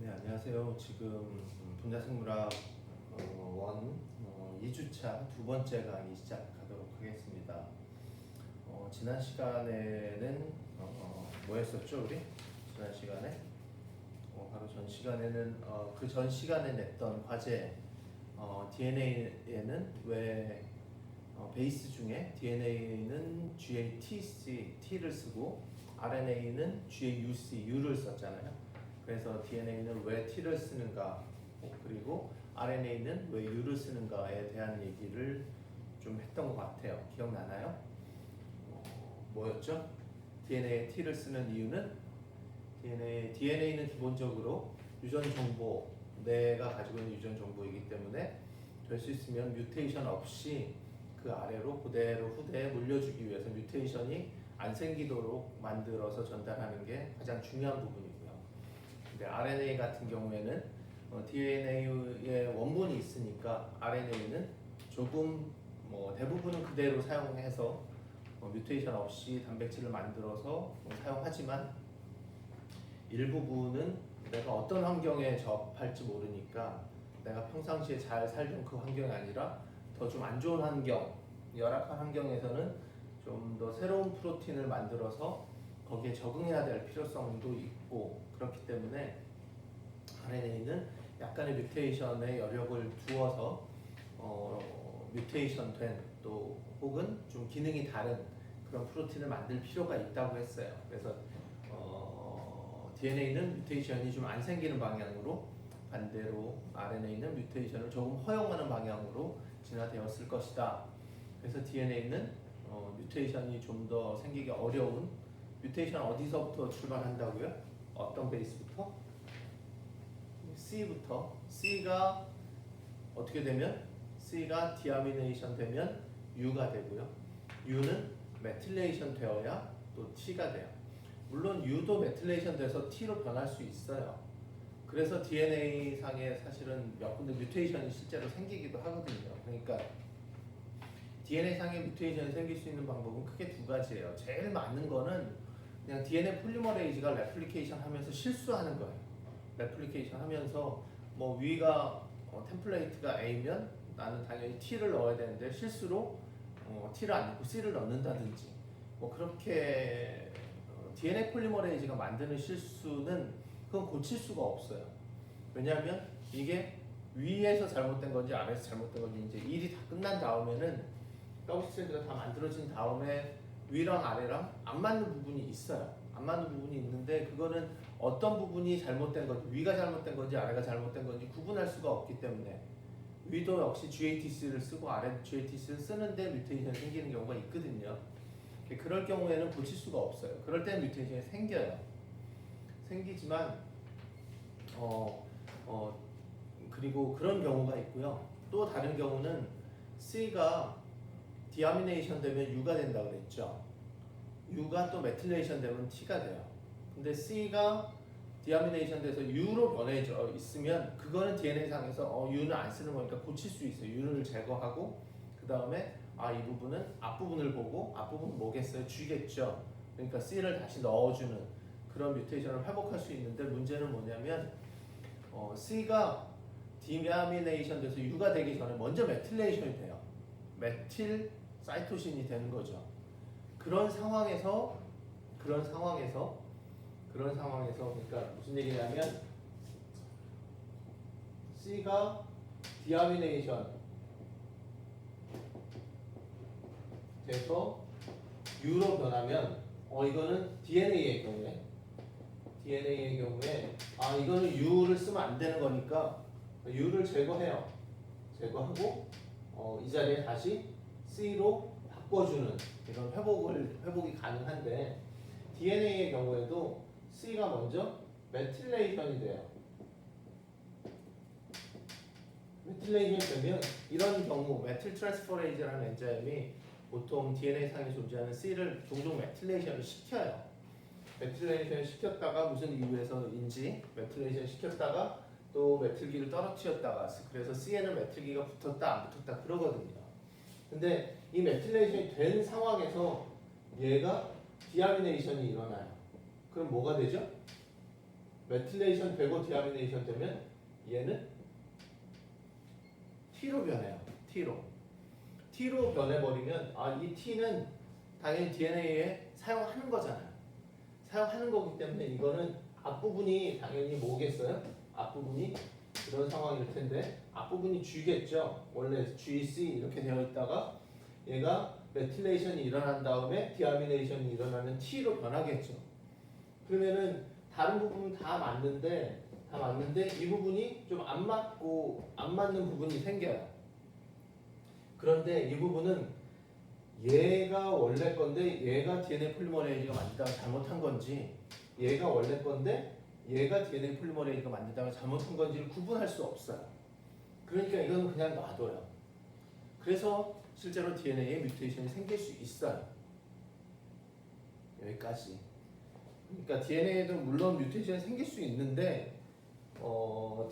네, 안녕하세요. 지금 분자생물학 2주차 두 번째 강의 시작하도록 하겠습니다. 지난 시간에는 뭐 했었죠, 우리? 지난 시간에? 바로 전 시간에는 그 전 시간에 냈던 과제 DNA에는 왜 베이스 중에 DNA는 GATC를 쓰고 RNA는 GAUC, U를 썼잖아요. 그래서 DNA는 왜 T를 쓰는가, 그리고 RNA는 왜 U를 쓰는가에 대한 얘기를 좀 했던 것 같아요. 기억나나요? 뭐였죠? DNA에 T를 쓰는 이유는 DNA는 기본적으로 유전 정보, 내가 가지고 있는 유전 정보이기 때문에 될 수 있으면 뮤테이션 없이 그 아래로 그대로 후대에 물려주기 위해서 뮤테이션이 안 생기도록 만들어서 전달하는 게 가장 중요한 부분이고요. 근데 RNA 같은 경우에는 DNA의 원본이 있으니까 RNA는 조금 대부분은 그대로 사용해서 뮤테이션 없이 단백질을 만들어서 사용하지만 일부분은 내가 어떤 환경에 접할지 모르니까 내가 평상시에 잘 살던 그 환경이 아니라 더 좀 안 좋은 환경, 열악한 환경에서는 좀 더 새로운 프로틴을 만들어서 거기에 적응해야 될 필요성도 있고, 그렇기 때문에 RNA는 약간의 뮤테이션에 여력을 두어서 뮤테이션 된 또 혹은 좀 기능이 다른 그런 프로틴을 만들 필요가 있다고 했어요. 그래서 DNA는 뮤테이션이 좀 안 생기는 방향으로, 반대로 RNA는 뮤테이션을 조금 허용하는 방향으로 진화되었을 것이다. 그래서 DNA는 뮤테이션이 좀 더 생기기 어려운, 뮤테이션 어디서부터 출발한다고요? 어떤 베이스부터? C부터. C가 어떻게 되면? C가 디아미네이션 되면 U가 되고요. U는 메틸레이션 되어야 또 T가 돼요. 물론 U도 메틸레이션 돼서 T로 변할 수 있어요. 그래서 DNA 상에 사실은 몇 군데 뮤테이션이 실제로 생기기도 하거든요. 그러니까 DNA 상에 뮤테이션이 생길 수 있는 방법은 크게 두 가지예요. 제일 많은 거는 그냥 DNA 폴리머레이즈가 레플리케이션 하면서 실수하는 거예요. 레플리케이션 하면서 위가 템플레이트가 A면 나는 당연히 T를 넣어야 되는데 실수로 T를 안 넣고 C를 넣는다든지 그렇게 DNA 폴리머레이즈가 만드는 실수는 그건 고칠 수가 없어요. 왜냐하면 이게 위에서 잘못된 건지 아래에서 잘못된 건지 이제 일이 다 끝난 다음에는 더블 스트랜드가 다 만들어진 다음에 위랑 아래랑 안 맞는 부분이 있어요. 안 맞는 부분이 있는데 그거는 어떤 부분이 잘못된 건지, 위가 잘못된 건지 아래가 잘못된 건지 구분할 수가 없기 때문에 위도 역시 GATC를 쓰고 아래 GATC를 쓰는데 뮤테이션이 생기는 경우가 있거든요. 그럴 경우에는 고칠 수가 없어요. 그럴 때는 뮤테이션이 생겨요. 생기지만 그리고 그런 경우가 있고요. 또 다른 경우는 C가 디아미네이션 되면 U가 된다 그랬죠. U가 또 메틸레이션 되면 T가 돼요. 근데 C가 디아미네이션 돼서 U로 변해져 있으면 그거는 DNA 상에서 U는 안 쓰는 거니까 고칠 수 있어요. U를 제거하고 그 다음에 이 부분은 앞부분을 보고, 앞부분은 뭐겠어요? G겠죠. 그러니까 C를 다시 넣어주는 그런 뮤테이션을 회복할 수 있는데, 문제는 뭐냐면 C가 디아미네이션 돼서 U가 되기 전에 먼저 메틸레이션이 돼요. 메틸 사이토신이 되는 거죠. 그런 상황에서 그러니까 무슨 얘기냐면 C가 디아미네이션 돼서 U로 변하면 이거는 DNA의 경우에 이거는 U를 쓰면 안 되는 거니까 U를 제거해요. 제거하고 이 자리에 다시 C로 바꿔주는 이런 회복이 가능한데, DNA의 경우에도 C가 먼저 메틸레이션이 돼요. 메틸레이션 되면 이런 경우 메틸 트랜스퍼레이즈라는 엔자임이 보통 DNA 상에 존재하는 C를 종종 메틸레이션을 시켜요. 메틸레이션 시켰다가 무슨 이유에서인지 메틸레이션 시켰다가 또 메틸기를 떨어뜨렸다가, 그래서 C에는 메틸기가 붙었다 안 붙었다 그러거든요. 근데 이 메틸레이션이 된 상황에서 얘가 디아미네이션이 일어나요. 그럼 뭐가 되죠? 메틸레이션 되고 디아미네이션 되면 얘는 T로 변해요. T로 변해버리면 이 T는 당연히 DNA에 사용하는 거잖아요. 사용하는 거기 때문에 이거는 앞부분이 당연히 뭐겠어요? 앞부분이 이런 상황일 텐데 앞부분이 G겠죠. 원래 GC 이렇게 되어 있다가 얘가 메틸레이션이 일어난 다음에 디아미네이션이 일어나는 T로 변하겠죠. 그러면은 다른 부분은 다 맞는데 이 부분이 좀 안 맞는 부분이 생겨요. 그런데 이 부분은 얘가 원래 건데 얘가 DNA 폴리머레이즈가 만들다가 잘못한 건지 얘가 원래 건데 얘가 DNA 폴리머레이즈가 만들다가 잘못한 건지를 구분할 수 없어요. 그러니까 이건 그냥 놔둬요. 그래서 실제로 DNA에 뮤테이션이 생길 수 있어요. 여기까지. 그러니까 DNA에도 물론 뮤테이션이 생길 수 있는데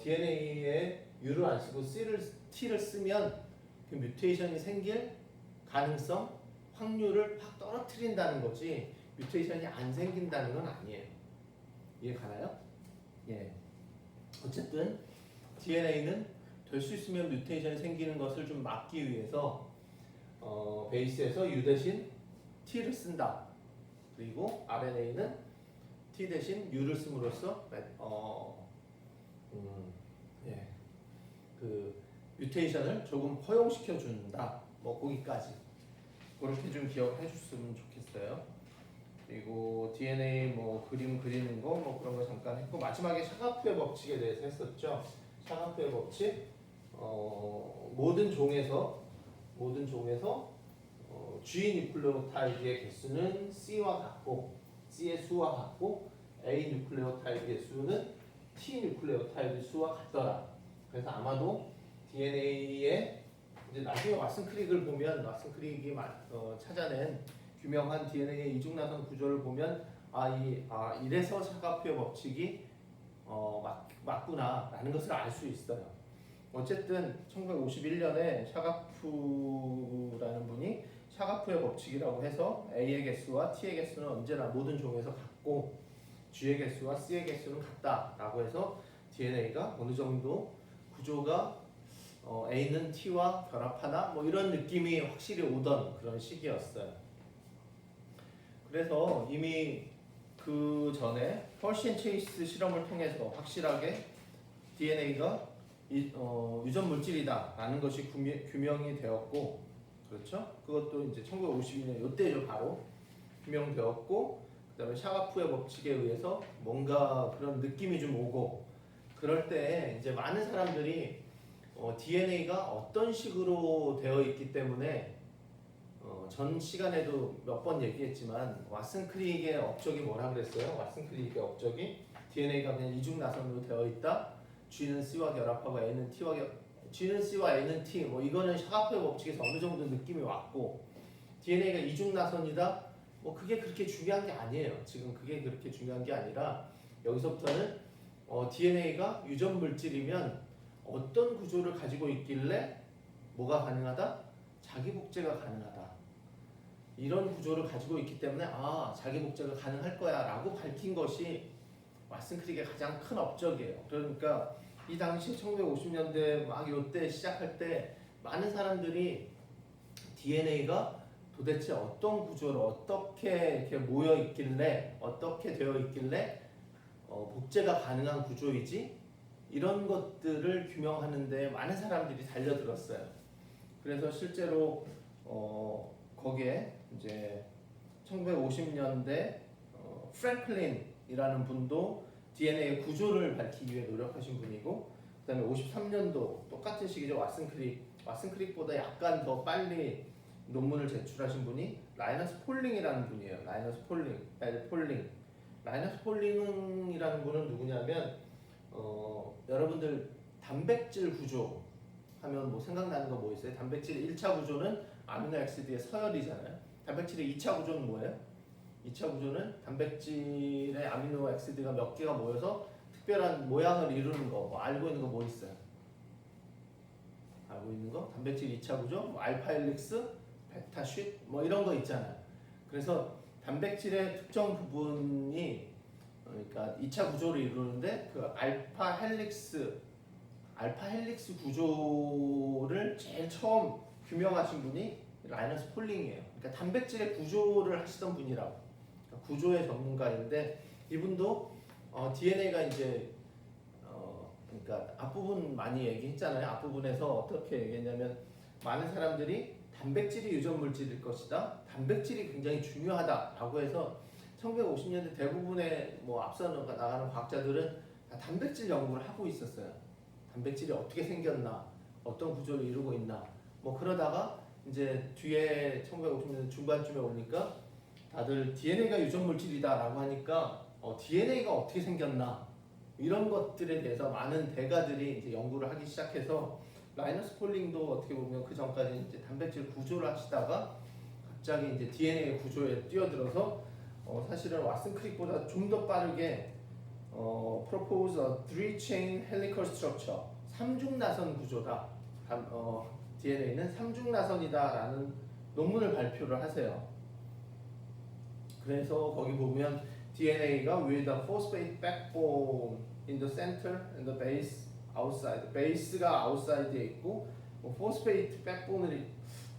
DNA에 U를 안 쓰고 T를 쓰면 그 뮤테이션이 생길 가능성, 확률을 확 떨어뜨린다는 거지 뮤테이션이 안 생긴다는 건 아니에요. 이해 가나요? 예. 어쨌든 DNA는 될 수 있으면 뮤테이션이 생기는 것을 좀 막기 위해서 베이스에서 U 대신 T를 쓴다. 그리고 RNA는 T 대신 U를 씀으로써 그 뮤테이션을 조금 허용시켜 준다. 뭐 거기까지 그렇게 좀 기억해 줬으면 좋겠어요. 그리고 DNA 뭐 그림 그리는 거 뭐 그런 거 잠깐 했고 마지막에 샤가프의 법칙에 대해서 했었죠. 샤가프의 법칙 모든 종에서 G 뉴클레오타이드의 개수는 C와 같고 C의 수와 같고 A 뉴클레오타이드의 수는 T 뉴클레오타이드 수와 같더라. 그래서 아마도 DNA에 이제 나중에 왓슨 크릭을 보면 왓슨 크릭이 찾아낸 규명한 DNA 이중나선 구조를 보면 이래서 샤가프의 법칙이 맞구나라는 것을 알 수 있어요. 어쨌든 1951년에 샤가프라는 분이 샤가프의 법칙이라고 해서 A의 개수와 T의 개수는 언제나 모든 종에서 같고 G의 개수와 C의 개수는 같다라고 해서 DNA가 어느 정도 구조가 A는 T와 결합하나 뭐 이런 느낌이 확실히 오던 그런 시기였어요. 그래서 이미 그 전에 펄신 체이스 실험을 통해서 확실하게 DNA가 유전 물질이다라는 것이 규명이 되었고, 그렇죠? 그것도 이제 1952년 이때죠 바로 규명되었고, 그다음에 샤가프의 법칙에 의해서 뭔가 그런 느낌이 좀 오고, 그럴 때 이제 많은 사람들이 DNA가 어떤 식으로 되어 있기 때문에 전 시간에도 몇 번 얘기했지만 왓슨 크릭의 업적이 뭐라 그랬어요? 왓슨 크릭의 업적이 DNA가 그냥 이중나선으로 되어 있다. G는 C와 결합하고 G는 C와 A는 T. 뭐 이거는 샤가프의 법칙에서 어느 정도 느낌이 왔고 DNA가 이중나선이다. 뭐 그게 그렇게 중요한 게 아니에요. 지금 그게 그렇게 중요한 게 아니라 여기서부터는 DNA가 유전 물질이면 어떤 구조를 가지고 있길래 뭐가 가능하다? 자기 복제가 가능하다. 이런 구조를 가지고 있기 때문에 자기 복제가 가능할 거야 라고 밝힌 것이 왓슨 크릭의 가장 큰 업적이에요. 그러니까 이 당시 1950년대 막 요때 시작할 때 많은 사람들이 DNA가 도대체 어떤 구조로 어떻게 이렇게 모여 있길래 어떻게 되어 있길래 복제가 가능한 구조이지 이런 것들을 규명하는데 많은 사람들이 달려들었어요. 그래서 실제로 거기에 이제 1950년대 프랭클린이라는 분도 DNA의 구조를 밝히기 위해 노력하신 분이고, 그다음에 53년도 똑같은 시기죠. 왓슨 크릭보다 약간 더 빨리 논문을 제출하신 분이 라이너스 폴링이라는 분이에요. 라이너스 폴링이라는 분은 누구냐면 여러분들 단백질 구조 하면 뭐 생각나는 거 뭐 있어요? 단백질 1차 구조는 아미노액시드의 서열이잖아요. 단백질의 2차 구조는 뭐예요? 2차 구조는 단백질의 아미노액시드가 몇 개가 모여서 특별한 모양을 이루는 거. 뭐 알고 있는 거 뭐 있어요? 알고 있는 거? 단백질 2차 구조, 뭐 알파 헬릭스, 베타 쉿, 뭐 이런 거 있잖아요. 그래서 단백질의 특정 부분이 그러니까 2차 구조를 이루는데 그 알파 헬릭스 구조를 제일 처음 규명하신 분이 라이너스 폴링이에요. 그러니까 단백질의 구조를 하시던 분이라고. 그러니까 구조의 전문가인데 이분도 DNA가 이제 그러니까 앞부분 많이 얘기했잖아요. 앞부분에서 어떻게 얘기했냐면 많은 사람들이 단백질이 유전 물질일 것이다. 단백질이 굉장히 중요하다라고 해서 1950년대 대부분의 뭐 앞서 나가는 과학자들은 다 단백질 연구를 하고 있었어요. 단백질이 어떻게 생겼나, 어떤 구조를 이루고 있나. 뭐 그러다가 이제 뒤에 1950년대 중반쯤에 오니까 다들 DNA가 유전 물질이다라고 하니까 DNA가 어떻게 생겼나 이런 것들에 대해서 많은 대가들이 이제 연구를 하기 시작해서 라이너스 폴링도 어떻게 보면 그 전까지 이제 단백질 구조를 하시다가 갑자기 이제 DNA 구조에 뛰어들어서 사실은 왓슨 크릭보다 좀 더 빠르게 propose a three-chain helical structure, 삼중 나선 구조다. DNA는 삼중 나선이다라는 논문을 발표를 하세요. 그래서 거기 보면 DNA가 with a phosphate backbone in the center and the base outside. 베이스가 outside에 있고 phosphate backbone을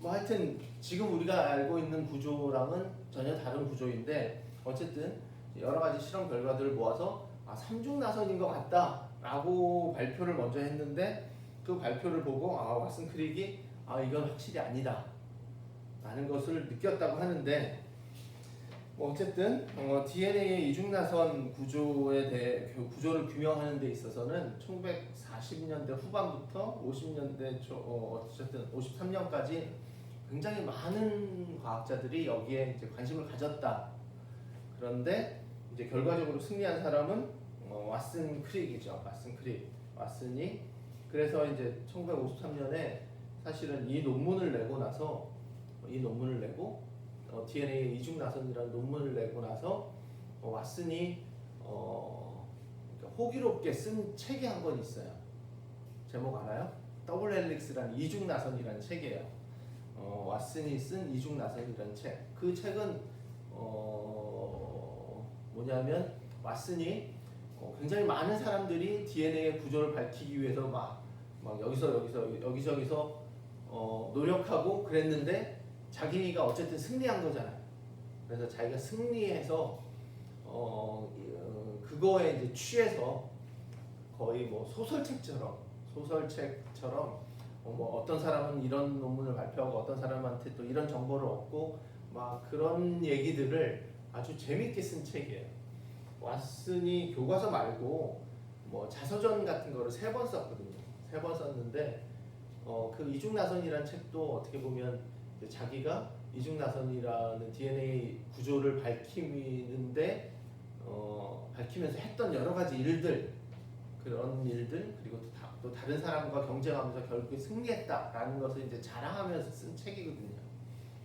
뭐 하여튼 지금 우리가 알고 있는 구조랑은 전혀 다른 구조인데 어쨌든 여러 가지 실험 결과들을 모아서 삼중 나선인 것 같다라고 발표를 먼저 했는데 그 발표를 보고 왓슨 크릭이 이건 확실히 아니다 라는 것을 느꼈다고 하는데 뭐 어쨌든 DNA의 이중나선 구조에 대해 구조를 규명하는 데 있어서는 1940년대 후반부터 50년대 어쨌든 53년까지 굉장히 많은 과학자들이 여기에 이제 관심을 가졌다. 그런데 이제 결과적으로 승리한 사람은 왓슨 크릭이죠. 왓슨 크릭. 왓슨이 그래서 이제 1953년에 사실은 이 논문을 내고 나서 DNA 이중나선이라는 논문을 내고 나서 왓슨이 그러니까 호기롭게 쓴 책이 한 권 있어요. 제목 알아요? 더블 헬릭스라는 이중나선이라는 책이에요. 왓슨이 쓴 이중나선이라는 책. 그 책은 뭐냐면 왓슨이 굉장히 많은 사람들이 DNA의 구조를 밝히기 위해서 막 여기저기서 노력하고 그랬는데 자기가 어쨌든 승리한 거잖아요. 그래서 자기가 승리해서 그거에 이제 취해서 거의 뭐 소설책처럼 뭐 어떤 사람은 이런 논문을 발표하고 어떤 사람한테 또 이런 정보를 얻고 막 그런 얘기들을 아주 재밌게 쓴 책이에요. 왓슨이 교과서 말고 뭐 자서전 같은 거를 3번 썼거든요. 3번 썼는데 그 이중나선이라는 책도 어떻게 보면 자기가 이중나선이라는 DNA 구조를 밝히면서 했던 여러 가지 일들 그런 일들 그리고 또 다른 사람과 경쟁하면서 결국에 승리했다라는 것을 이제 자랑하면서 쓴 책이거든요.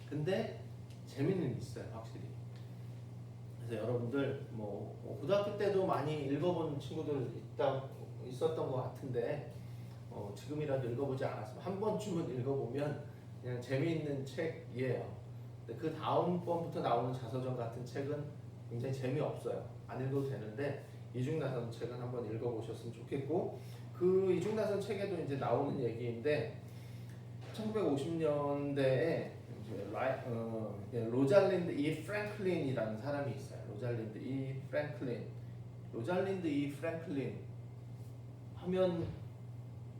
근데 재미는 있어요, 확실히. 그래서 여러분들 뭐 고등학교 때도 많이 읽어본 친구들 있었던 것 같은데 지금이라도 읽어보지 않았으면 한 번쯤은 읽어보면 그냥 재미있는 책이에요. 근데 그 다음 번부터 나오는 자서전 같은 책은 굉장히 재미없어요. 안 읽어도 되는데 이중나선 책은 한번 읽어보셨으면 좋겠고 그 이중나선 책에도 이제 나오는 얘기인데 1950년대에 로잘린드 E. 프랭클린이라는 사람이 있어요. 로잘린드 E. 프랭클린 하면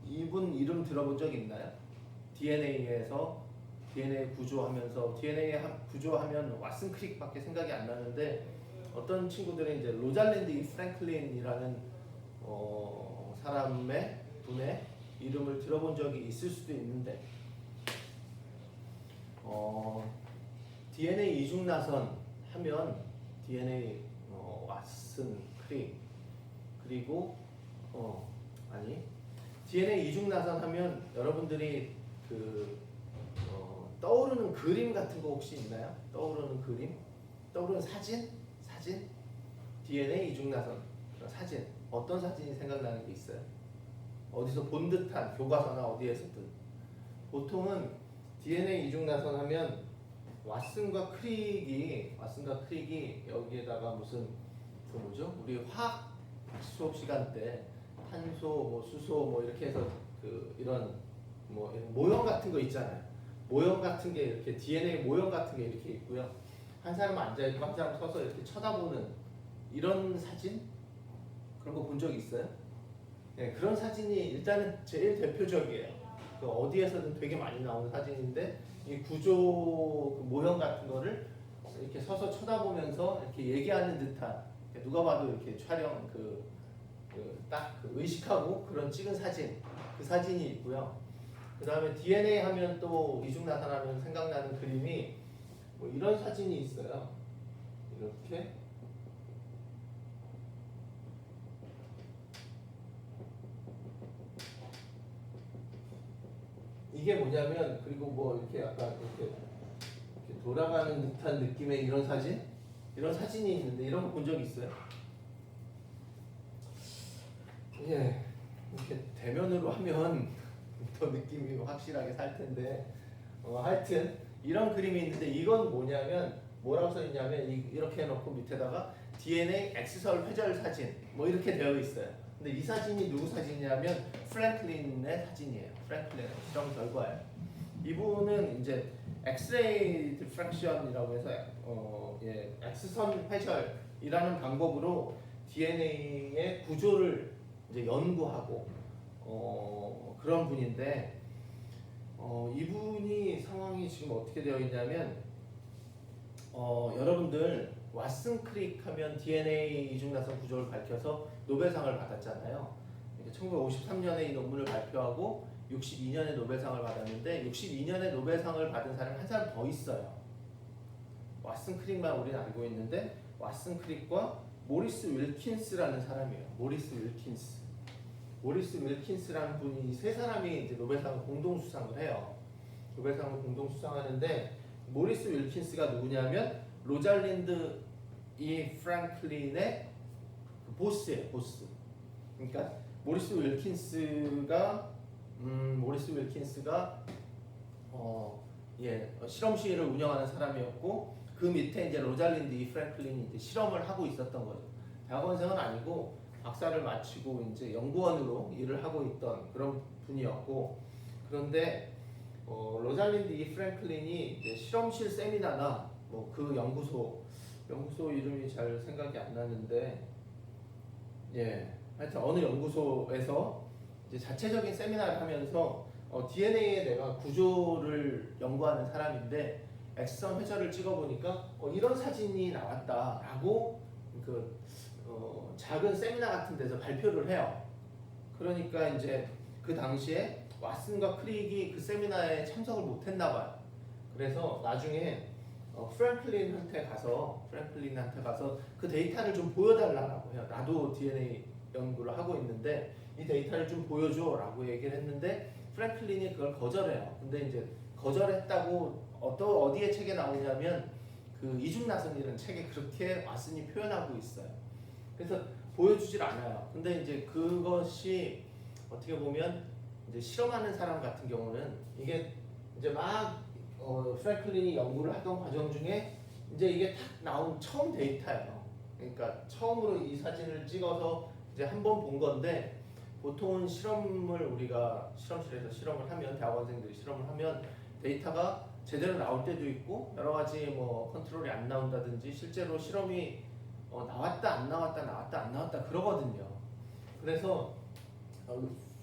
이분 이름 들어본 적 있나요? DNA에서 DNA 구조하면서 DNA 구조하면 왓슨 크릭밖에 생각이 안 나는데 어떤 친구들은 이제 로잘린드 E. 프랭클린이라는 분의 이름을 들어본 적이 있을 수도 있는데 DNA 이중나선 하면 DNA 왓슨 크릭 그리고 DNA 이중나선 하면 여러분들이 떠오르는 그림 같은 거 혹시 있나요? 떠오르는 그림? 떠오르는 사진? DNA 이중나선 사진 어떤 사진이 생각나는 게 있어요? 어디서 본 듯한 교과서나 어디에서든 보통은 DNA 이중나선 하면 왓슨과 크릭이 여기에다가 무슨 그 뭐죠? 우리 화학 수업 시간 때 탄소, 뭐 수소, 뭐 이렇게 해서 그 이런 뭐 이런 모형 같은 거 있잖아요. 모형 같은 게 이렇게 DNA 모형 같은 게 이렇게 있고요. 한 사람 앉아 있고 한 사람 서서 이렇게 쳐다보는 이런 사진 그런 거 본 적 있어요? 네, 그런 사진이 일단은 제일 대표적이에요. 그 어디에서든 되게 많이 나오는 사진인데 이 구조 그 모형 같은 거를 이렇게 서서 쳐다보면서 이렇게 얘기하는 듯한 누가 봐도 이렇게 촬영 딱 의식하고 그런 찍은 사진 그 사진이 있고요. 그 다음에 DNA 하면 또 이중나타나면 생각나는 그림이 뭐 이런 사진이 있어요. 이렇게 이게 뭐냐면 그리고 뭐 이렇게 약간 이렇게 돌아가는 듯한 느낌의 이런 사진 이런 사진이 있는데 이런 거 본 적 있어요? 예, 이렇게 대면으로 하면 더 느낌이 확실하게 살 텐데 하여튼 이런 그림이 있는데 이건 뭐냐면 뭐라고 써 있냐면 이렇게 해놓고 밑에다가 DNA X설 회절 사진 뭐 이렇게 되어 있어요. 근데 이 사진이 누구 사진이냐면 프랭클린의 사진이에요. 프랭클린의 실험 결과예요. 이분은 이제 엑스레이 디프랙션이라고 해서 X선 회절이라는 방법으로 DNA의 구조를 이제 연구하고 그런 분인데 이분이 상황이 지금 어떻게 되어 있냐면 여러분들 왓슨 크릭 하면 DNA 이중나선 구조를 밝혀서 노벨상을 받았잖아요. 1953년에 이 논문을 발표하고 62년에 노벨상을 받았는데 62년에 노벨상을 받은 사람이 한 사람 더 있어요. 왓슨 크릭만 우리는 알고 있는데 왓슨 크릭과 모리스 윌킨스라는 사람이에요. 모리스 윌킨스라는 분이 세 사람이 이제 노벨상을 공동 수상을 해요. 노벨상을 공동 수상하는데 모리스 윌킨스가 누구냐면 로잘린드 E 프랭클린의 그 보스예요, 보스. 그러니까 모리스 윌킨스가 실험실을 운영하는 사람이었고 그 밑에 이제 로잘린드 E 프랭클린이 이제 실험을 하고 있었던 거죠. 대학원생은 아니고 박사를 마치고 이제 연구원으로 일을 하고 있던 그런 분이었고 그런데 로잘린드 E 프랭클린이 이제 실험실 세미나나 뭐 그 연구소 이름이 잘 생각이 안 나는데 하여튼 어느 연구소에서 이제 자체적인 세미나를 하면서 DNA의 내가 구조를 연구하는 사람인데 X선 회절을 찍어보니까 이런 사진이 나왔다라고 작은 세미나 같은 데서 발표를 해요. 그러니까 이제 그 당시에 왓슨과 크릭이 그 세미나에 참석을 못했나 봐요. 그래서 나중에 프랭클린한테 가서 그 데이터를 좀 보여달라고 해요. 나도 DNA 연구를 하고 있는데 이 데이터를 좀 보여줘라고 얘기를 했는데 프랭클린이 그걸 거절해요. 근데 이제 거절했다고 어디에 책에 나오냐면 그 이중나선이라는 책에 그렇게 왓슨이 표현하고 있어요. 그래서 보여주질 않아요. 근데 이제 그것이 어떻게 보면 이제 실험하는 사람 같은 경우는 이게 이제 막 프랭클린이 연구를 하던 과정 중에 이제 이게 딱 나온 처음 데이터예요. 그러니까 처음으로 이 사진을 찍어서 이제 한 번 본 건데 보통은 실험을 우리가 실험실에서 실험을 하면 대학원생들이 실험을 하면 데이터가 제대로 나올 때도 있고 여러 가지 뭐 컨트롤이 안 나온다든지 실제로 실험이 나왔다 안 나왔다 그러거든요. 그래서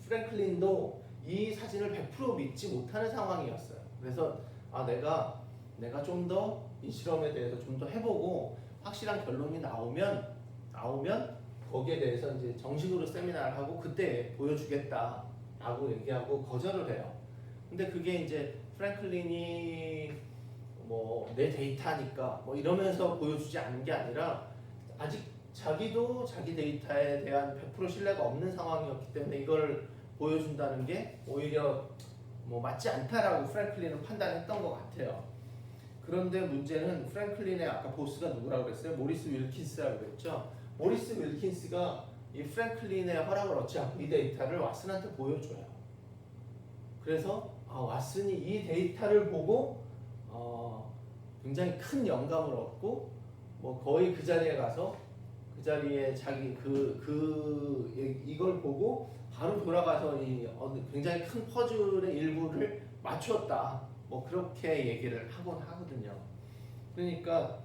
프랭클린도 이 사진을 100% 믿지 못하는 상황이었어요. 그래서 내가 좀 더 이 실험에 대해서 좀 더 해보고 확실한 결론이 나오면 거기에 대해서 이제 정식으로 세미나를 하고 그때 보여주겠다라고 얘기하고 거절을 해요. 근데 그게 이제 프랭클린이 뭐 내 데이터니까 뭐 이러면서 보여주지 않은 게 아니라 아직 자기도 자기 데이터에 대한 100% 신뢰가 없는 상황이었기 때문에 이걸 보여준다는 게 오히려 뭐 맞지 않다라고 프랭클린은 판단했던 것 같아요. 그런데 문제는 프랭클린의 아까 보스가 누구라고 그랬어요? 모리스 윌킨스라고 그랬죠. 모리스 윌킨스가 이 프랭클린의 허락을 얻지 않고 이 데이터를 왓슨한테 보여줘요. 그래서 왓슨이 이 데이터를 보고 굉장히 큰 영감을 얻고 뭐 거의 그 자리에 가서 그 자리에 자기 이걸 보고 바로 돌아가서 굉장히 큰 퍼즐의 일부를 맞추었다. 뭐 그렇게 얘기를 하곤 하거든요. 그러니까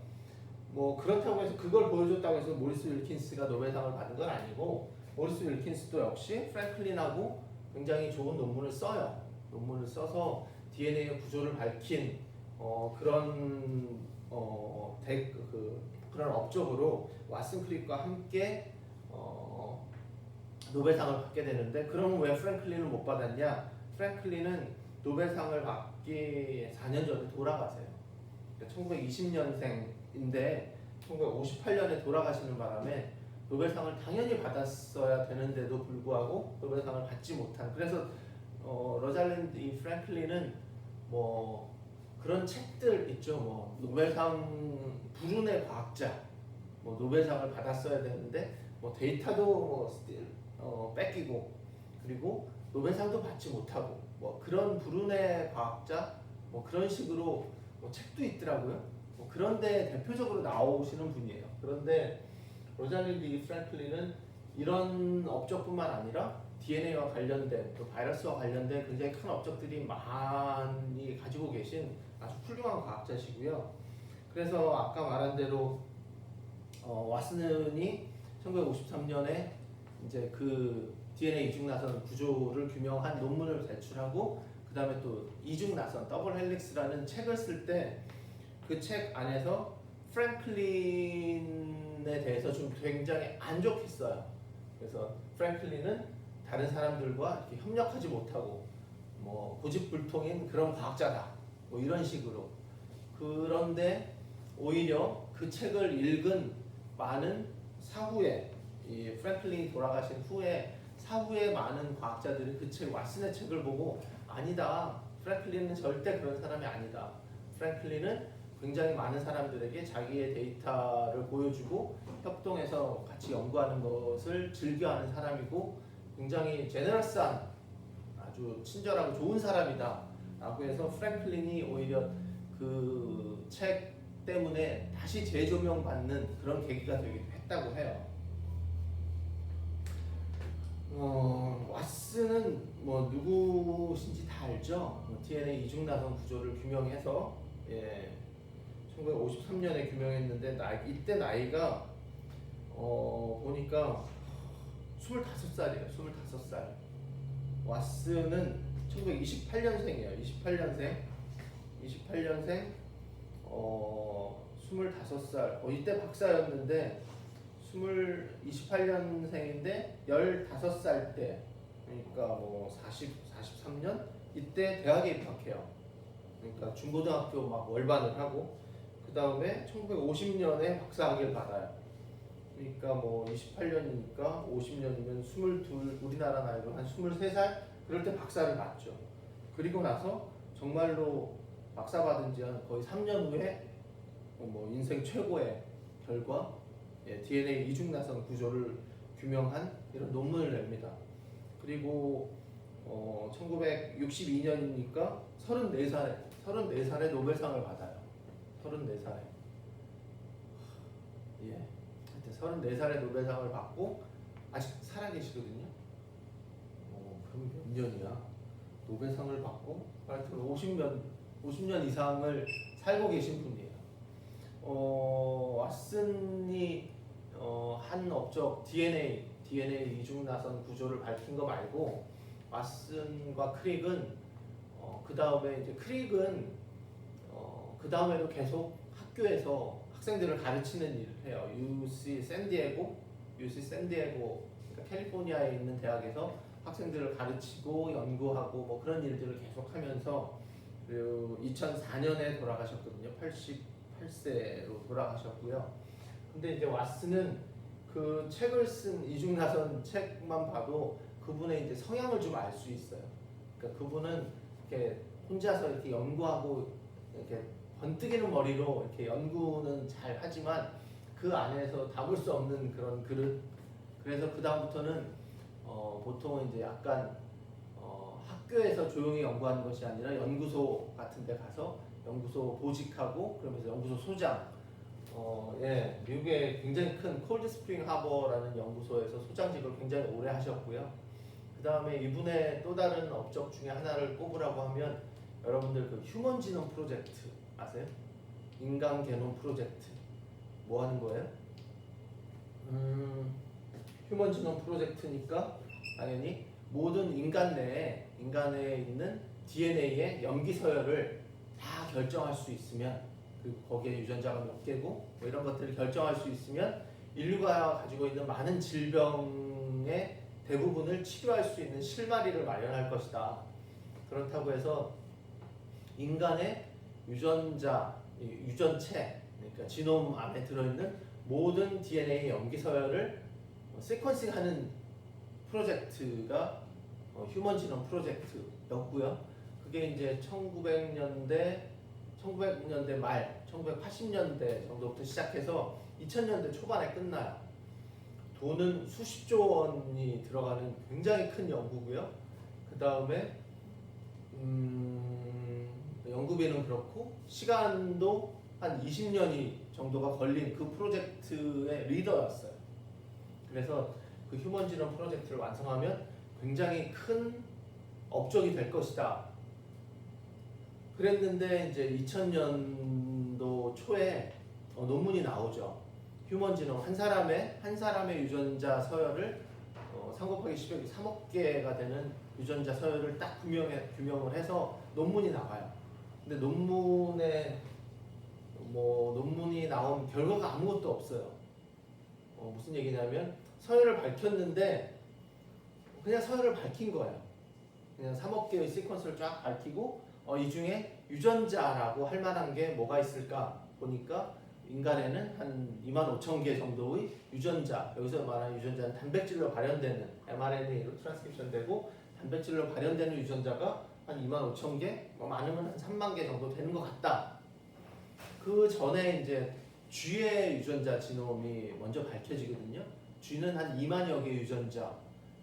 뭐 그렇다고 해서 그걸 보여줬다고 해서 모리스 윌킨스가 노벨상을 받은 건 아니고, 모리스 윌킨스도 역시 프랭클린하고 굉장히 좋은 논문을 써요. 논문을 써서 DNA의 구조를 밝힌 그런 업적으로 왓슨 크릭과 함께 노벨상을 받게 되는데, 그럼 왜 프랭클린은 못 받았냐? 프랭클린은 노벨상을 받기 4년 전에 돌아가세요. 1920년생인데 1958년에 돌아가시는 바람에 노벨상을 당연히 받았어야 되는데도 불구하고 노벨상을 받지 못한, 그래서 로잘린드 이 프랭클린은 뭐 그런 책들 있죠. 뭐 노벨상 불운의 과학자, 뭐 노벨상을 받았어야 되는데 뭐 데이터도 뺏기고, 그리고 노벨상도 받지 못하고, 뭐 그런 불운의 과학자, 뭐 그런 식으로 뭐 책도 있더라고요. 뭐 그런데 대표적으로 나오시는 분이에요. 그런데 로잘린드 프랭클린은 이런 업적뿐만 아니라 DNA와 관련된, 또 바이러스와 관련된 굉장히 큰 업적들이 많이 가지고 계신 아주 훌륭한 과학자시고요. 그래서 아까 말한 대로 왓슨이 1953년에 이제 그 DNA 이중나선 구조를 규명한 논문을 제출하고, 그 다음에 또 이중나선 더블 헬릭스라는 책을 쓸 때 그 책 안에서 프랭클린에 대해서 좀 굉장히 안 좋게 써요. 그래서 프랭클린은 다른 사람들과 이렇게 협력하지 못하고 뭐 고집불통인 그런 과학자다, 뭐 이런 식으로. 그런데 오히려 그 책을 읽은 많은 사후에, 이 프랭클린이 돌아가신 후에 사후에 많은 과학자들이 그 책, 왓슨의 책을 보고 아니다, 프랭클린은 절대 그런 사람이 아니다, 프랭클린은 굉장히 많은 사람들에게 자기의 데이터를 보여주고 협동해서 같이 연구하는 것을 즐겨하는 사람이고 굉장히 제너러스한, 아주 친절하고 좋은 사람이다 라고 해서 프랭클린이 오히려 그 책 때문에 다시 재조명받는 그런 계기가 되기도 했다고 해요. 왓슨은 뭐 누구신지 다 알죠. DNA 이중나선 구조를 규명해서 1953년에 규명했는데 이때 나이가 보니까 25살이에요. 25살. 왓슨은 1928년생이에요. 28년생 25살. 이때 박사였는데 28년생인데 15살 때, 그러니까 뭐 43년 이때 대학에 입학해요. 그러니까 중고등학교 막 월반을 하고, 그 다음에 1950년에 박사학위를 받아요. 그러니까 뭐 28년이니까 50년이면 22, 우리나라 나이로 한 23살 그럴 때 박사를 받죠. 그리고 나서 정말로 박사 받은 지 한 거의 3년 후에 뭐 인생 최고의 결과, DNA 이중나선 구조를 규명한 이런 논문을 냅니다. 그리고 1962년이니까 34살에 노벨상을 받아요. 34살에. 예. 34살에 노벨상을 받고 아직 살아계시거든요. 그럼 몇 년이야? 노벨상을 받고 하여튼 50년 이상을 살고 계신 분이에요. 왓슨이 한 업적 DNA 이중나선 구조를 밝힌 거 말고, 왓슨과 크릭은 그 다음에 이제 크릭은 그 다음에도 계속 학교에서 학생들을 가르치는 일을 해요. UC 샌디에고, 그러니까 캘리포니아에 있는 대학에서 학생들을 가르치고 연구하고 뭐 그런 일들을 계속하면서, 그리고 2004년에 돌아가셨거든요. 88세로 돌아가셨고요. 근데 이제 왓슨은 그 책을 쓴 이중나선 책만 봐도 그분의 이제 성향을 좀 알 수 있어요. 그러니까 그분은 이렇게 혼자서 이렇게 연구하고 이렇게 번뜩이는 머리로 이렇게 연구는 잘 하지만 그 안에서 담을 수 없는 그런 그릇. 그래서 그 다음부터는 보통은 이제 약간 학교에서 조용히 연구하는 것이 아니라 연구소 같은 데 가서 연구소 보직하고, 그러면서 연구소 소장, 미국의 굉장히 큰 콜드 스프링 하버라는 연구소에서 소장직을 굉장히 오래 하셨고요. 그 다음에 이분의 또 다른 업적 중에 하나를 꼽으라고 하면 여러분들 그 휴먼 지놈 프로젝트 아세요? 인간 게놈 프로젝트 뭐 하는 거예요? 휴먼 지놈 프로젝트니까 당연히 모든 인간에 있는 DNA의 염기 서열을 다 결정할 수 있으면, 그리고 거기에 유전자가 몇 개고 뭐 이런 것들을 결정할 수 있으면 인류가 가지고 있는 많은 질병의 대부분을 치료할 수 있는 실마리를 마련할 것이다. 그렇다고 해서 인간의 유전체, 그러니까 지놈 안에 들어있는 모든 DNA 염기 서열을 시퀀싱하는 프로젝트가 휴먼 지놈 프로젝트였고요. 그게 이제 1900년대 말, 1980년대 정도부터 시작해서 2000년대 초반에 끝나요. 돈은 수십조 원이 들어가는 굉장히 큰 연구고요. 그 다음에 연구비는 그렇고 시간도 한 20년이 정도가 걸린 그 프로젝트의 리더였어요. 그래서 그 휴먼 지놈 프로젝트를 완성하면 굉장히 큰 업적이 될 것이다. 그랬는데 이제 2000년도 초에 논문이 나오죠. 휴먼 지놈 한 사람의 유전자 서열을 3 곱하기 10의 3억 개가 되는 유전자 서열을 딱 규명을 해서 논문이 나와요. 근데 논문이 나온 결과가 아무것도 없어요. 무슨 얘기냐면 서열을 밝혔는데 그냥 서열을 밝힌 거예요. 그냥 3억 개의 시퀀스를 쫙 밝히고 이 중에 유전자라고 할 만한 게 뭐가 있을까 보니까 인간에는 한 25,000개 정도의 유전자, 여기서 말하는 유전자는 단백질로 발현되는 mRNA로 트랜스크립션 되고 단백질로 발현되는 유전자가 한 25,000개, 많으면 한 3만 개 정도 되는 것 같다. 그 전에 이제 쥐의 유전자 지놈이 먼저 밝혀지거든요. 쥐는 한 2만여 개 유전자.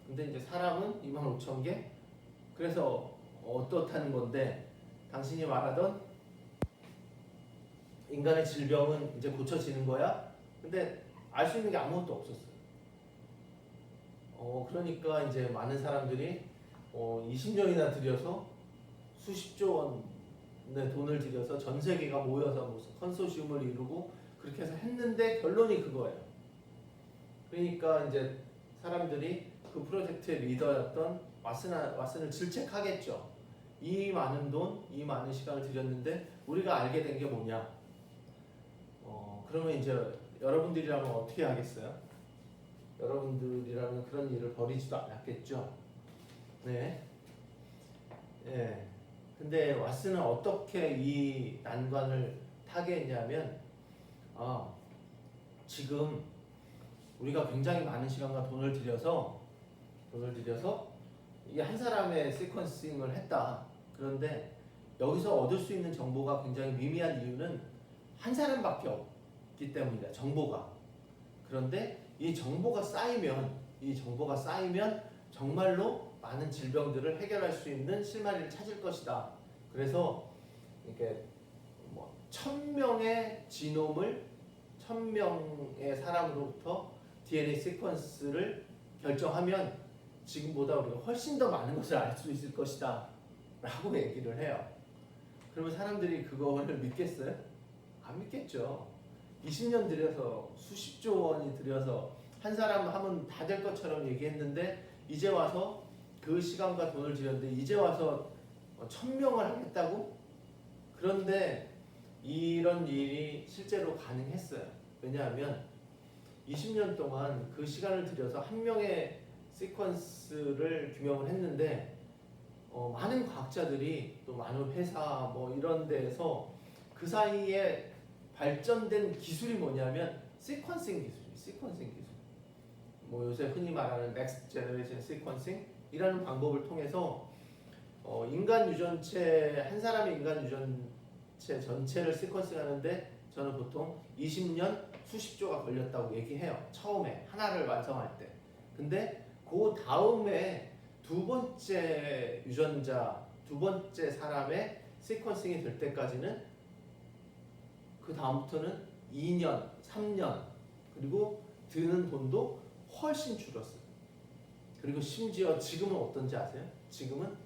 근데 이제 사람은 25,000개. 그래서 어떻다는 건데, 당신이 말하던 인간의 질병은 이제 고쳐지는 거야? 근데 알 수 있는 게 아무것도 없었어요. 그러니까 이제 많은 사람들이 20년이나 들여서 수십조 원의 돈을 들여서 전 세계가 모여서 무슨 컨소시엄을 이루고 그렇게 해서 했는데 결론이 그거예요. 그러니까 이제 사람들이 그 프로젝트의 리더였던 왓슨을 질책하겠죠. 이 많은 돈, 이 많은 시간을 들였는데 우리가 알게 된 게 뭐냐? 그러면 이제 여러분들이라면 어떻게 하겠어요? 여러분들이라면 그런 일을 벌이지도 않았겠죠. 네. 예. 근데 왓슨은 어떻게 이 난관을 타게 했냐면, 지금 우리가 굉장히 많은 시간과 돈을 들여서 이 한 사람의 시퀀싱을 했다. 그런데 여기서 얻을 수 있는 정보가 굉장히 미미한 이유는 한 사람밖에 없기 때문이다. 정보가. 그런데 이 정보가 쌓이면 정말로 많은 질병들을 해결할 수 있는 실마리를 찾을 것이다. 그래서 이렇게 1000명의 지놈을 1000명의 사람으로부터 DNA 시퀀스를 결정하면 지금보다 우리가 훨씬 더 많은 것을 알 수 있을 것이다 라고 얘기를 해요. 그러면 사람들이 그거를 믿겠어요? 안 믿겠죠. 20년 들여서 수십조 원이 들여서 한 사람 하면 다 될 것처럼 얘기했는데 이제 와서 그 시간과 돈을 들였는데 이제 와서 1000명을 하겠다고? 그런데 이런 일이 실제로 가능했어요. 왜냐하면 20년 동안 그 시간을 들여서 한 명의 시퀀스를 규명을 했는데 많은 과학자들이 또 많은 회사 이런 데에서 그 사이에 발전된 기술이 뭐냐면 시퀀싱 기술. 요새 흔히 말하는 넥스트 제너레이션 시퀀싱이라는 방법을 통해서 인간 유전체 한 사람의 인간 유전체 전체를 시퀀싱하는데 저는 보통 20년 수십조가 걸렸다고 얘기해요. 처음에 하나를 완성할 때. 근데 그 다음에 두 번째 유전자, 두 번째 사람의 시퀀싱이 될 때까지는 그 다음부터는 2년, 3년 그리고 드는 돈도 훨씬 줄었어요. 그리고 심지어 지금은 어떤지 아세요? 지금은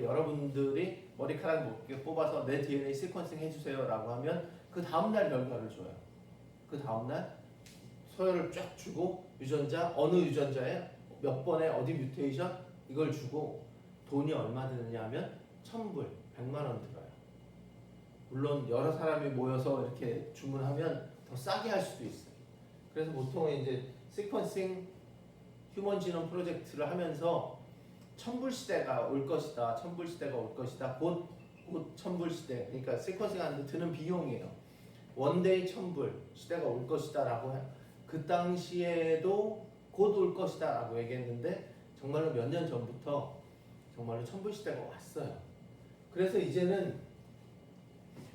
여러분들이 머리카락 몇 뽑아서 내 DNA 시퀀싱 해주세요라고 하면 그 다음날 결과를 줘요. 그 다음날 서열을 쫙 주고 유전자 어느 유전자에 몇 번에 어디 뮤테이션 이걸 주고 돈이 얼마 드느냐 하면 1,000불, 100만 원 들어요. 물론 여러 사람이 모여서 이렇게 주문하면 더 싸게 할 수도 있어요. 그래서 보통 이제 시퀀싱 휴먼 지놈 프로젝트를 하면서 1,000불 시대가 올 것이다. 1,000불 시대가 올 것이다. 곧 1,000불 시대. 그러니까 시퀀싱 하는데 드는 비용이에요. 원데이 1,000불 시대가 올 것이다 라고 그 당시에도 곧 올 것이다 라고 얘기했는데 정말로 몇 년 전부터 정말로 1,000불 시대가 왔어요. 그래서 이제는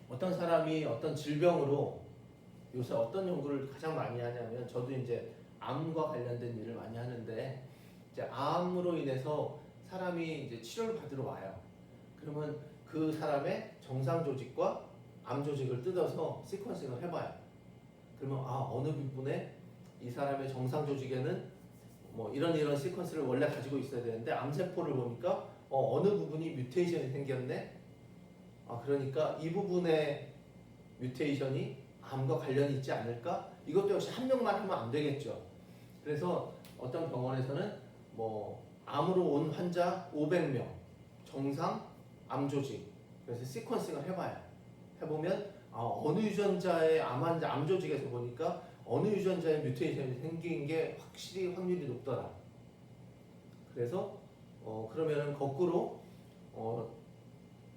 어떤 사람이 어떤 질병으로 요새 어떤 연구를 가장 많이 하냐면 저도 이제 암과 관련된 일을 많이 하는데 이제 암으로 인해서 사람이 이제 치료를 받으러 와요. 그러면 그 사람의 정상 조직과 암 조직을 뜯어서 시퀀싱을 해봐요. 그러면 어느 부분에 이 사람의 정상 조직에는 뭐 이런 시퀀스를 원래 가지고 있어야 되는데 암세포를 보니까 어느 부분이 뮤테이션이 생겼네. 그러니까 이 부분에 뮤테이션이 암과 관련이 있지 않을까? 이것도 역시 한 명만 하면 안 되겠죠. 그래서 어떤 병원에서는 뭐 암으로 온 환자 500명 정상 암 조직 그래서 시퀀싱을 해봐요. 해보면 어느 유전자의 암 조직에서 보니까 어느 유전자의 뮤테이션이 생긴 게 확실히 확률이 높더라. 그래서 그러면은 거꾸로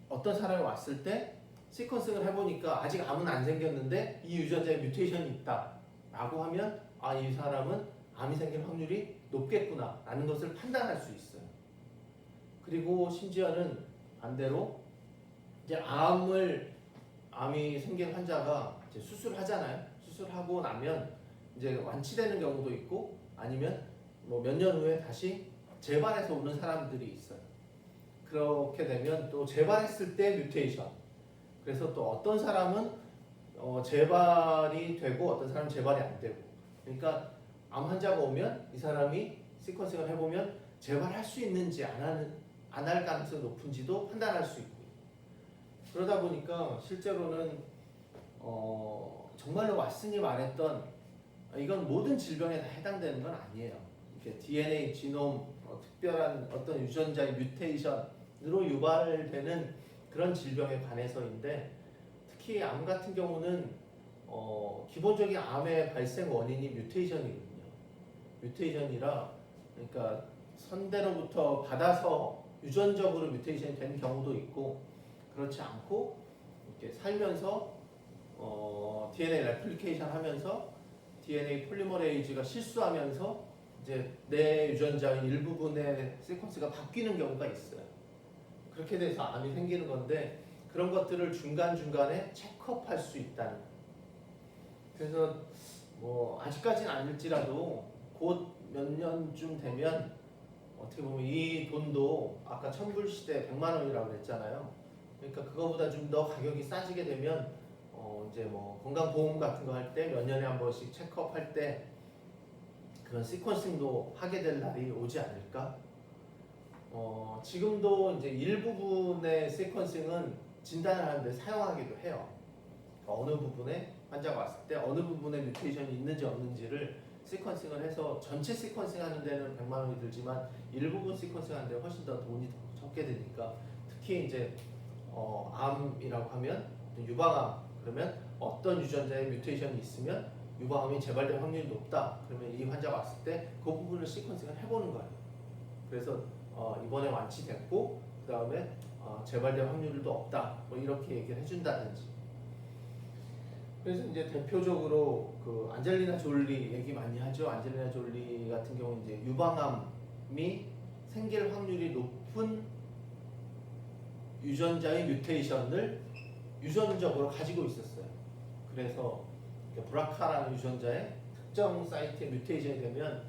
어떤 사람이 왔을 때 시퀀싱을 해보니까 아직 암은 안 생겼는데 이 유전자에 뮤테이션이 있다 라고 하면 이 사람은 암이 생길 확률이 높겠구나 라는 것을 판단할 수 있어요. 그리고 심지어는 반대로 이제 암이 생긴 환자가 이제 수술하잖아요. 수술하고 나면 이제 완치되는 경우도 있고 아니면 뭐 몇 년 후에 다시 재발해서 오는 사람들이 있어요. 그렇게 되면 또 재발했을 때 뮤테이션. 그래서 또 어떤 사람은 재발이 되고 어떤 사람은 재발이 안 되고. 그러니까 암 환자가 오면 이 사람이 시퀀싱을 해보면 재발할 수 있는지 안 할 가능성이 높은지도 판단할 수 있고. 그러다 보니까 실제로는 정말로 왓슨이 말했던 이건 모든 질병에 다 해당되는 건 아니에요. 이렇게 DNA, 지놈, 특별한 어떤 유전자의 뮤테이션으로 유발되는 그런 질병에 관해서인데 특히 암 같은 경우는 기본적인 암의 발생 원인이 뮤테이션이거든요. 뮤테이션이라 그러니까 선대로부터 받아서 유전적으로 뮤테이션이 되는 경우도 있고 그렇지 않고 이렇게 살면서 DNA 레플리케이션 하면서 DNA 폴리머레이즈가 실수하면서 이제 내 유전자의 일부분의 시퀀스가 바뀌는 경우가 있어요. 그렇게 돼서 암이 생기는 건데 그런 것들을 중간중간에 체크업할 수 있다는 거예요. 그래서 뭐 아직까지는 아닐지라도 곧 몇 년쯤 되면 어떻게 보면 이 돈도 아까 1,000불 시대 100만 원이라고 그랬잖아요. 그러니까 그거보다 좀 더 가격이 싸지게 되면 이제 뭐 건강보험 같은 거 할 때 몇 년에 한 번씩 체크업 할 때 그런 시퀀싱도 하게 될 날이 오지 않을까? 지금도 이제 일부분의 시퀀싱은 진단을 하는데 사용하기도 해요. 그러니까 어느 부분에 환자가 왔을 때 어느 부분에 뮤테이션이 있는지 없는지를 시퀀싱을 해서 전체 시퀀싱 하는 데는 100만 원이 들지만 일부분 시퀀싱 하는 데 훨씬 더 돈이 더 적게 드니까 특히 이제 암이라고 하면 유방암 그러면 어떤 유전자에 뮤테이션이 있으면 유방암이 재발될 확률이 높다. 그러면 이 환자가 왔을 때 그 부분을 시퀀싱을 해보는 거예요. 그래서 이번에 완치됐고 그 다음에 재발될 확률도 없다. 뭐 이렇게 얘기를 해준다든지. 그래서 이제 대표적으로 그 안젤리나 졸리 얘기 많이 하죠. 안젤리나 졸리 같은 경우 이제 유방암이 생길 확률이 높은 유전자의 뮤테이션을 유전적으로 가지고 있었어요. 그래서 브라카라는 유전자의 특정 사이트에 뮤테이션이 되면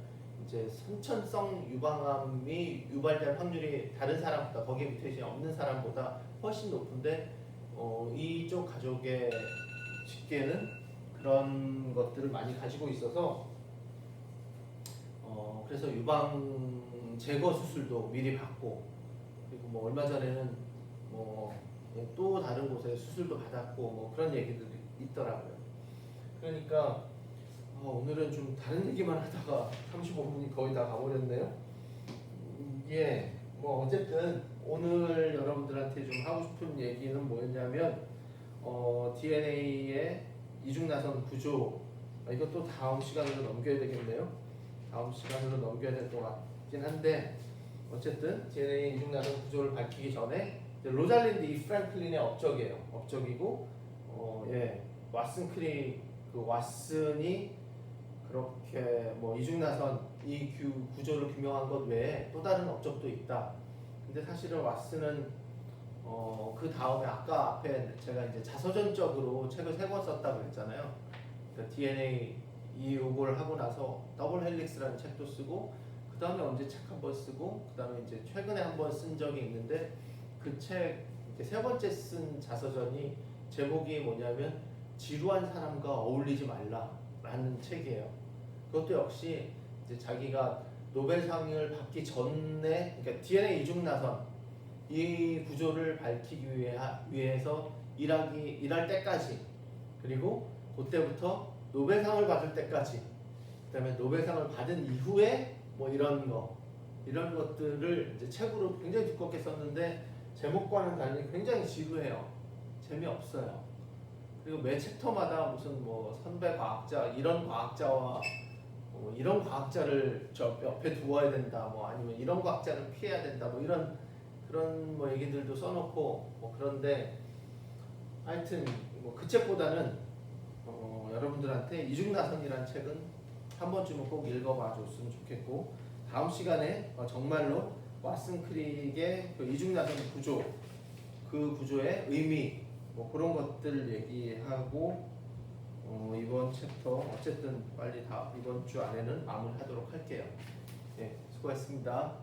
이제 선천성 유방암이 유발될 확률이 다른 사람보다 거기에 뮤테이션이 없는 사람보다 훨씬 높은데 이쪽 가족의 집계는 그런 것들을 많이 가지고 있어서 그래서 유방 제거 수술도 미리 받고, 그리고 뭐 얼마 전에는 뭐 또 다른 곳에 수술도 받았고 뭐 그런 얘기들이 있더라고요. 그러니까 오늘은 좀 다른 얘기만 하다가 35분이 거의 다 가버렸네요. 예, 뭐 어쨌든 오늘 여러분들한테 좀 하고 싶은 얘기는 뭐였냐면 DNA의 이중나선 구조, 이것도 다음 시간으로 넘겨야 되겠네요. 다음 시간으로 넘겨야 될 것 같긴 한데, 어쨌든 DNA 이중나선 구조를 밝히기 전에 이제 로잘린드 이 프랭클린의 업적이에요. 업적이고 왓슨 크리 그 왓슨이 그렇게 뭐 이중나선 이 구조를 규명한 것 외에 또 다른 업적도 있다. 근데 사실은 왓슨은 그 다음에 아까 앞에 제가 이제 자서전적으로 책을 3권 썼다고 그랬잖아요. 그러니까 DNA 이 요걸 하고 나서 더블 헬릭스라는 책도 쓰고, 그 다음에 언제 책 한 번 쓰고, 그 다음에 이제 최근에 한 번 쓴 적이 있는데, 그 책 세 번째 쓴 자서전이 제목이 뭐냐면 지루한 사람과 어울리지 말라라는 책이에요. 그것도 역시 이제 자기가 노벨상을 받기 전에, 그러니까 DNA 이중나선 이 구조를 밝히기 위해서 일할 때까지, 그리고 그때부터 노벨상을 받을 때까지, 그다음에 노벨상을 받은 이후에 뭐 이런 것들을 이제 책으로 굉장히 두껍게 썼는데, 제목과는 달리 굉장히 지루해요. 재미없어요. 그리고 매 챕터마다 무슨 뭐 선배 과학자, 이런 과학자와 이런 과학자를 저 옆에 두어야 된다, 뭐 아니면 이런 과학자는 피해야 된다, 뭐 이런 그런 뭐 얘기들도 써놓고 뭐 그런데, 하여튼 뭐 그 책보다는 여러분들한테 이중나선이라는 책은 한 번쯤은 꼭 읽어봐 줬으면 좋겠고, 다음 시간에 정말로 왓슨 크릭의 그 이중나선 구조, 그 구조의 의미, 뭐 그런 것들 얘기하고 이번 챕터 어쨌든 빨리 다 이번 주 안에는 마무리하도록 할게요. 네, 수고했습니다.